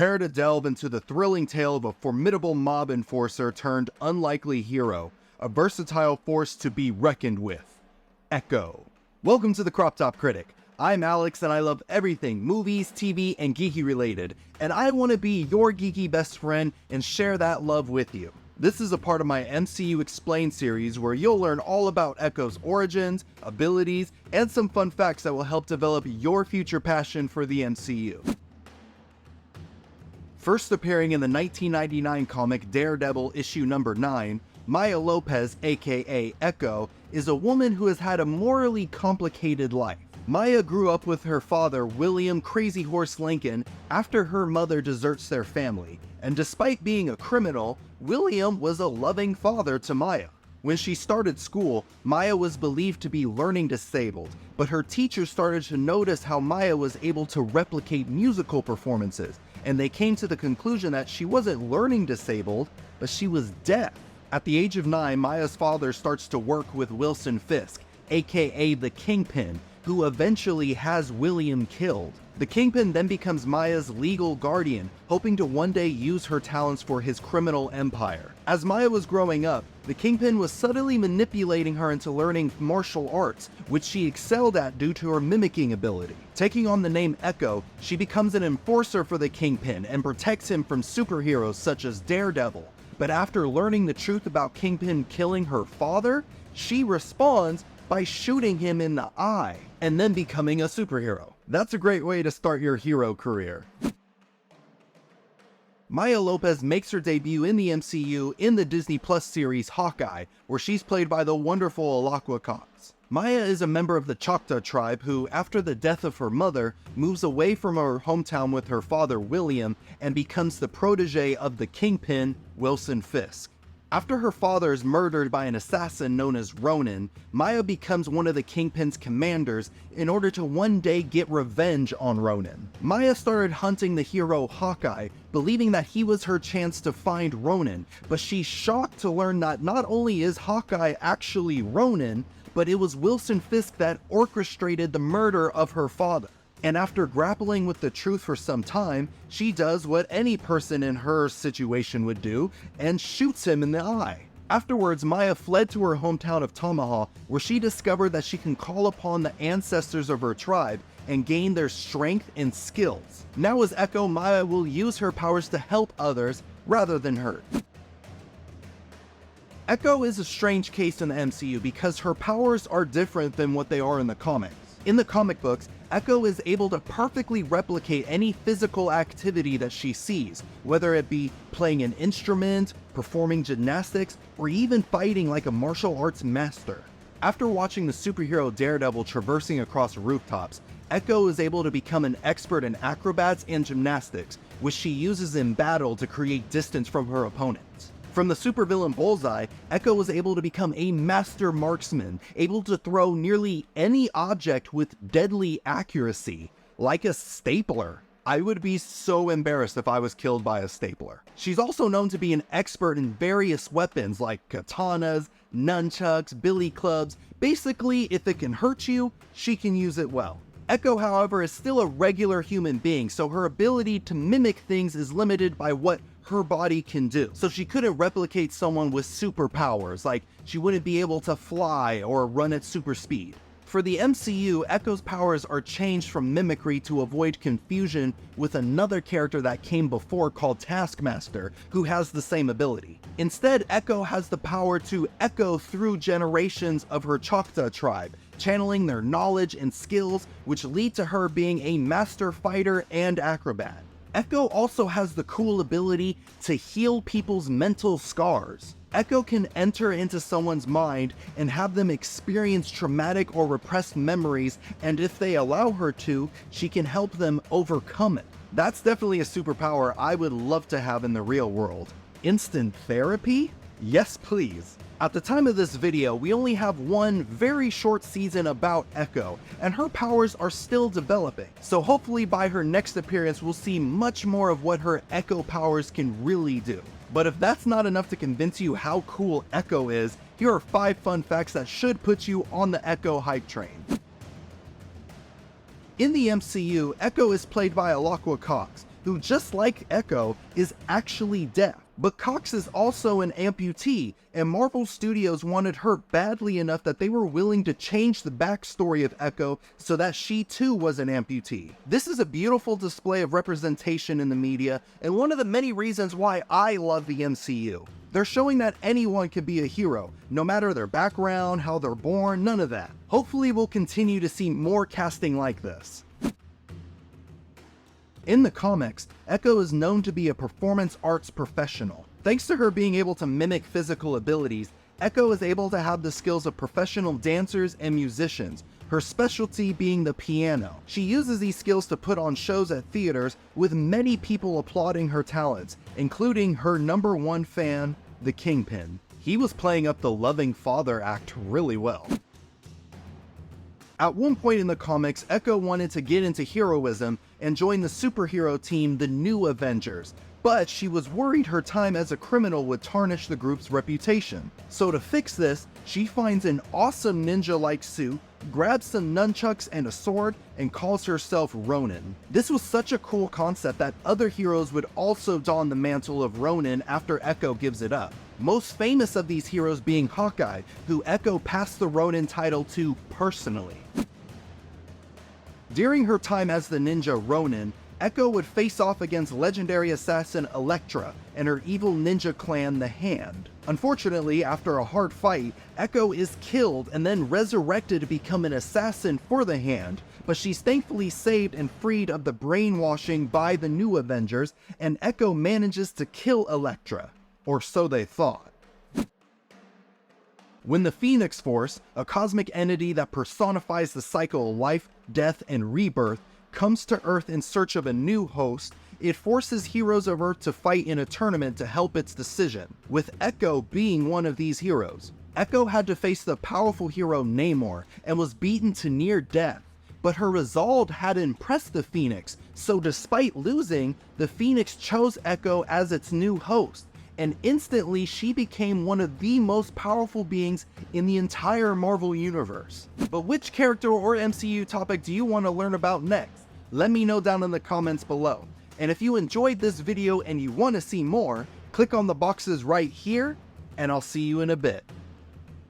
Prepare to delve into the thrilling tale of a formidable mob enforcer turned unlikely hero, a versatile force to be reckoned with. Echo. Welcome to the Crop Top Critic. I'm Alex and I love everything movies, TV, and geeky related, and I want to be your geeky best friend and share that love with you. This is a part of my MCU Explained series where you'll learn all about Echo's origins, abilities, and some fun facts that will help develop your future passion for the MCU. First appearing in the 1999 comic Daredevil issue number 9, Maya Lopez, aka Echo, is a woman who has had a morally complicated life. Maya grew up with her father, William Crazy Horse Lincoln, after her mother deserts their family, and despite being a criminal, William was a loving father to Maya. When she started school, Maya was believed to be learning disabled, but her teachers started to notice how Maya was able to replicate musical performances, and they came to the conclusion that she wasn't learning disabled, but she was deaf. At the age of 9, Maya's father starts to work with Wilson Fisk, aka the Kingpin, who eventually has William killed. The Kingpin then becomes Maya's legal guardian, hoping to one day use her talents for his criminal empire. As Maya was growing up, the Kingpin was subtly manipulating her into learning martial arts, which she excelled at due to her mimicking ability. Taking on the name Echo, she becomes an enforcer for the Kingpin and protects him from superheroes such as Daredevil. But after learning the truth about Kingpin killing her father, she responds by shooting him in the eye and then becoming a superhero. That's a great way to start your hero career. Maya Lopez makes her debut in the MCU in the Disney Plus series Hawkeye, where she's played by the wonderful Alaqua Cox. Maya is a member of the Choctaw tribe who, after the death of her mother, moves away from her hometown with her father William and becomes the protege of the Kingpin, Wilson Fisk. After her father is murdered by an assassin known as Ronin, Maya becomes one of the Kingpin's commanders in order to one day get revenge on Ronin. Maya started hunting the hero Hawkeye, believing that he was her chance to find Ronin, but she's shocked to learn that not only is Hawkeye actually Ronin, but it was Wilson Fisk that orchestrated the murder of her father. And after grappling with the truth for some time, she does what any person in her situation would do and shoots him in the eye. Afterwards, Maya fled to her hometown of Tamaha, where she discovered that she can call upon the ancestors of her tribe and gain their strength and skills. Now as Echo, Maya will use her powers to help others rather than hurt. Echo is a strange case in the MCU because her powers are different than what they are in the comics. In the comic books, Echo is able to perfectly replicate any physical activity that she sees, whether it be playing an instrument, performing gymnastics, or even fighting like a martial arts master. After watching the superhero Daredevil traversing across rooftops, Echo is able to become an expert in acrobats and gymnastics, which she uses in battle to create distance from her opponents. From the supervillain Bullseye, Echo was able to become a master marksman, able to throw nearly any object with deadly accuracy, like a stapler. I would be so embarrassed if I was killed by a stapler. She's also known to be an expert in various weapons like katanas, nunchucks, billy clubs. Basically, if it can hurt you, she can use it well. Echo, however, is still a regular human being, so her ability to mimic things is limited by what her body can do. So she couldn't replicate someone with superpowers, like she wouldn't be able to fly or run at super speed. For the MCU, Echo's powers are changed from mimicry to avoid confusion with another character that came before called Taskmaster, who has the same ability. Instead, Echo has the power to echo through generations of her Choctaw tribe, channeling their knowledge and skills, which lead to her being a master fighter and acrobat. Echo also has the cool ability to heal people's mental scars. Echo can enter into someone's mind and have them experience traumatic or repressed memories, and if they allow her to, she can help them overcome it. That's definitely a superpower I would love to have in the real world. Instant therapy? Yes, please. At the time of this video, we only have one very short season about Echo, and her powers are still developing. So hopefully by her next appearance, we'll see much more of what her Echo powers can really do. But if that's not enough to convince you how cool Echo is, here are 5 fun facts that should put you on the Echo hype train. In the MCU, Echo is played by Alaqua Cox, who, just like Echo, is actually deaf. But Cox is also an amputee, and Marvel Studios wanted her badly enough that they were willing to change the backstory of Echo so that she too was an amputee. This is a beautiful display of representation in the media, and one of the many reasons why I love the MCU. They're showing that anyone can be a hero, no matter their background, how they're born, none of that. Hopefully we'll continue to see more casting like this. In the comics, Echo is known to be a performance arts professional. Thanks to her being able to mimic physical abilities, Echo is able to have the skills of professional dancers and musicians, her specialty being the piano. She uses these skills to put on shows at theaters, with many people applauding her talents, including her #1 fan, the Kingpin. He was playing up the loving father act really well. At one point in the comics, Echo wanted to get into heroism and join the superhero team, the New Avengers, but she was worried her time as a criminal would tarnish the group's reputation. So to fix this, she finds an awesome ninja-like suit, grabs some nunchucks and a sword, and calls herself Ronin. This was such a cool concept that other heroes would also don the mantle of Ronin after Echo gives it up. Most famous of these heroes being Hawkeye, who Echo passed the Ronin title to personally. During her time as the ninja Ronin, Echo would face off against legendary assassin Elektra and her evil ninja clan, the Hand. Unfortunately, after a hard fight, Echo is killed and then resurrected to become an assassin for the Hand, but she's thankfully saved and freed of the brainwashing by the New Avengers, and Echo manages to kill Elektra. Or so they thought. When the Phoenix Force, a cosmic entity that personifies the cycle of life, death, and rebirth, comes to Earth in search of a new host, it forces heroes of Earth to fight in a tournament to help its decision, with Echo being one of these heroes. Echo had to face the powerful hero Namor and was beaten to near death, but her resolve had impressed the Phoenix, so despite losing, the Phoenix chose Echo as its new host, and instantly she became one of the most powerful beings in the entire Marvel Universe. But which character or MCU topic do you want to learn about next? Let me know down in the comments below. And if you enjoyed this video and you want to see more, click on the boxes right here, and I'll see you in a bit.